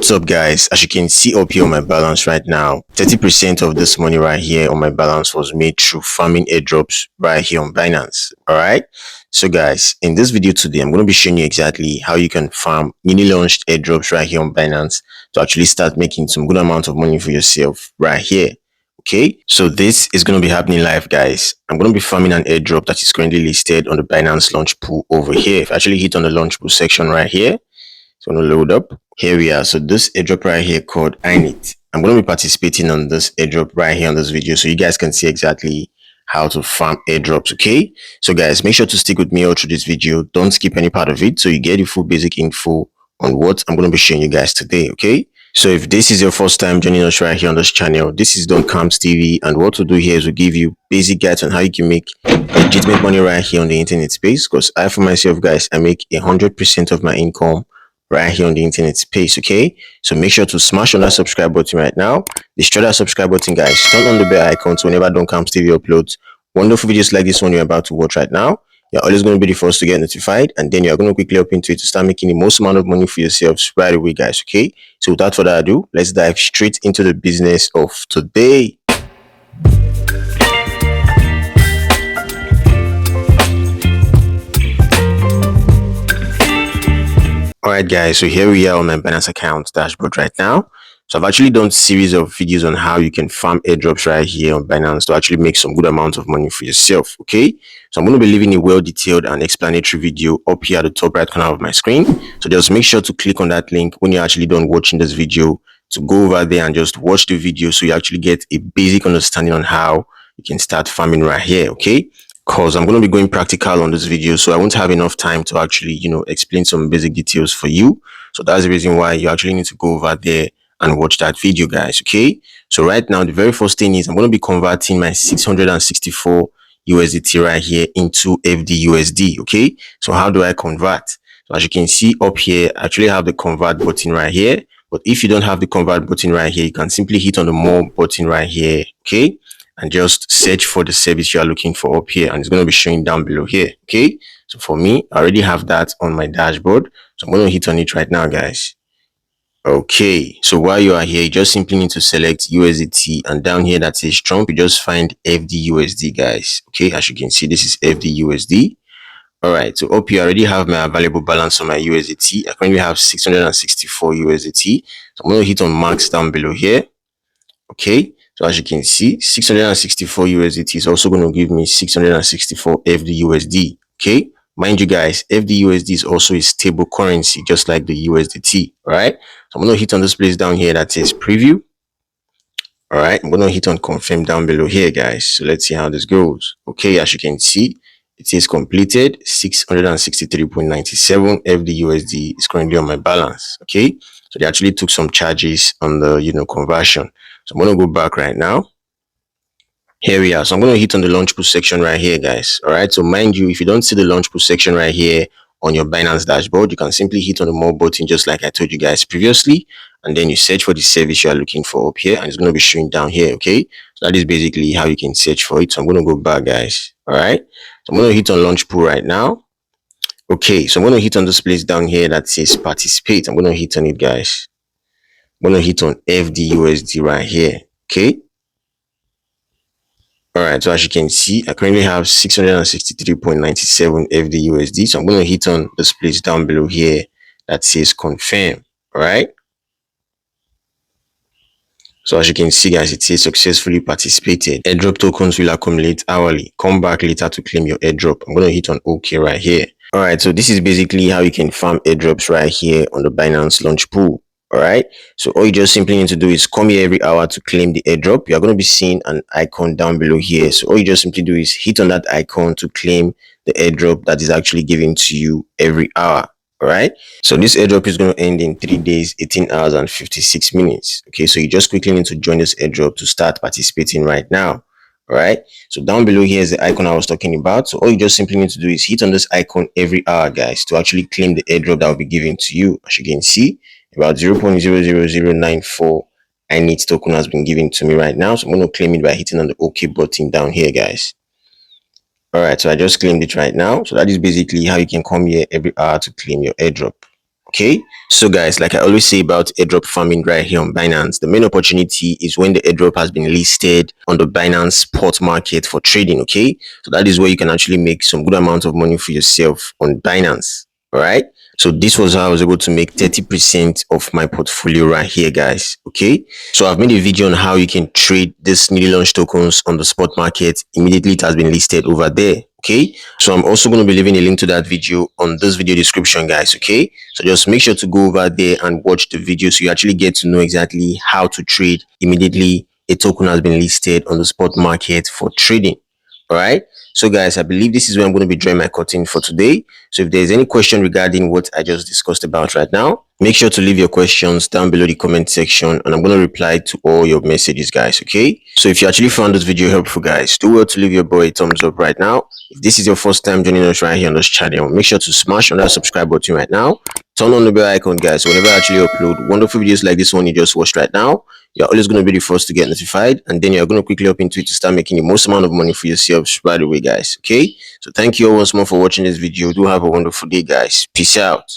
What's up, guys? As you can see up here on my balance right now, 30% of this money right here on my balance was made through farming airdrops right here on Binance. All right, so guys, in this video today I'm going to be showing you exactly how you can farm mini launched airdrops right here on Binance to actually start making some good amount of money for yourself right here. Okay, so this is going to be happening live, guys. I'm going to be farming an airdrop that is currently listed on the Binance launch pool over here. If I actually hit on the launch pool section right here, it's going to load up. Here we are. So this airdrop right here called INIT. I'm going to be participating on this airdrop right here on this video, so you guys can see exactly how to farm airdrops. Okay, so guys, make sure to stick with me all through this video. Don't skip any part of it, so you get the full basic info on what I'm going to be showing you guys today. Okay, so if this is your first time joining us right here on this channel, this is Don Camps TV, and what we'll do here is we'll give you basic guides on how you can make legitimate money right here on the internet space. Because I, for myself, guys, I make 100% of my income right here on the internet space. Okay, so make sure to smash on that subscribe button right now. Destroy that subscribe button, guys. Turn on the bell icon so whenever Don Camps TV uploads wonderful videos like this one you're about to watch right now, you're always going to be the first to get notified, and then you're going to quickly up into it to start making the most amount of money for yourselves right away, guys. Okay, so without further ado, let's dive straight into the business of today. Alright, guys, so here we are on my Binance account dashboard right now. So I've actually done a series of videos on how you can farm airdrops right here on Binance to actually make some good amount of money for yourself. Okay, so I'm going to be leaving a well-detailed and explanatory video up here at the top right corner of my screen. So just make sure to click on that link when you're actually done watching this video to go over there and just watch the video, so you actually get a basic understanding on how you can start farming right here. Okay, because I'm going to be going practical on this video, so I won't have enough time to actually explain some basic details for you. So that's the reason why you actually need to go over there and watch that video, guys. Okay, so right now the very first thing is I'm going to be converting my 664 USDT right here into FDUSD. Okay, so how do I convert? So as you can see up here, I actually have the convert button right here, but if you don't have the convert button right here, you can simply hit on the more button right here. Okay, and just search for the service you are looking for up here, and it's going to be showing down below here. Okay, so for me, I already have that on my dashboard, so I'm going to hit on it right now, guys. Okay, so while you are here, you just simply need to select USDT, and down here that says Trump, you just find FDUSD, guys. Okay, as you can see, this is FDUSD. All right, so up here I already have my available balance on my USDT. I currently have 664 USDT, so I'm going to hit on max down below here. Okay, so as you can see, 664 USDT is also going to give me 664 FDUSD. Okay, mind you guys, FDUSD is also a stable currency, just like the USDT. All right, so I'm going to hit on this place down here that says preview. All right, I'm going to hit on confirm down below here, guys. So let's see how this goes. Okay, as you can see, it is completed. 663.97 FDUSD is currently on my balance. Okay, so they actually took some charges on the conversion. So I'm going to go back right now. Here we are. So I'm going to hit on the launch pool section right here, guys. All right, so mind you, if you don't see the launch pool section right here on your Binance dashboard, you can simply hit on the more button, just like I told you guys previously, and then you search for the service you are looking for up here, and it's going to be showing down here. Okay, so that is basically how you can search for it. So I'm going to go back, guys. All right, so I'm going to hit on launch pool right now. Okay, so I'm going to hit on this place down here that says participate. I'm going to hit on it, guys. I'm going to hit on FDUSD right here. Okay, all right, so as you can see, I currently have 663.97 FDUSD. So I'm going to hit on this place down below here that says confirm. All right, so as you can see, guys, it says successfully participated. Airdrop tokens will accumulate hourly. Come back later to claim your airdrop. I'm going to hit on OK right here. All right, so this is basically how you can farm airdrops right here on the Binance launch pool. All right, so all you just simply need to do is come here every hour to claim the airdrop. You're going to be seeing an icon down below here, so all you just simply do is hit on that icon to claim the airdrop that is actually given to you every hour. All right, so this airdrop is going to end in 3 days, 18 hours and 56 minutes. Okay, so you just quickly need to join this airdrop to start participating right now. All right, so down below here is the icon I was talking about. So all you just simply need to do is hit on this icon every hour, guys, to actually claim the airdrop that will be given to you. As you can see, about 0.00094 INIT token has been given to me right now, so I'm going to claim it by hitting on the OK button down here, guys. All right, so I just claimed it right now. So that is basically how you can come here every hour to claim your airdrop. Okay, so guys, like I always say about airdrop farming right here on Binance, the main opportunity is when the airdrop has been listed on the Binance spot market for trading. Okay, so that is where you can actually make some good amount of money for yourself on Binance. All right, so this was how I was able to make 30% of my portfolio right here, guys. Okay, so I've made a video on how you can trade this newly launched tokens on the spot market immediately it has been listed over there. Okay, so I'm also going to be leaving a link to that video on this video description, guys. Okay, so just make sure to go over there and watch the video so you actually get to know exactly how to trade immediately a token has been listed on the spot market for trading. All right, so guys, I believe this is where I'm going to be drawing my curtain for today. So if there's any question regarding what I just discussed about right now, make sure to leave your questions down below the comment section and I'm going to reply to all your messages, guys. Okay, so if you actually found this video helpful, guys, do well to leave your boy a thumbs up right now. If this is your first time joining us right here on this channel, make sure to smash on that subscribe button right now. Turn on the bell icon, guys, so whenever I actually upload wonderful videos like this one you just watched right now, you're always going to be the first to get notified, and then you're going to quickly hop into it to start making the most amount of money for yourselves right away, guys. Okay, so thank you all once more for watching this video. Do have a wonderful day, guys. Peace out.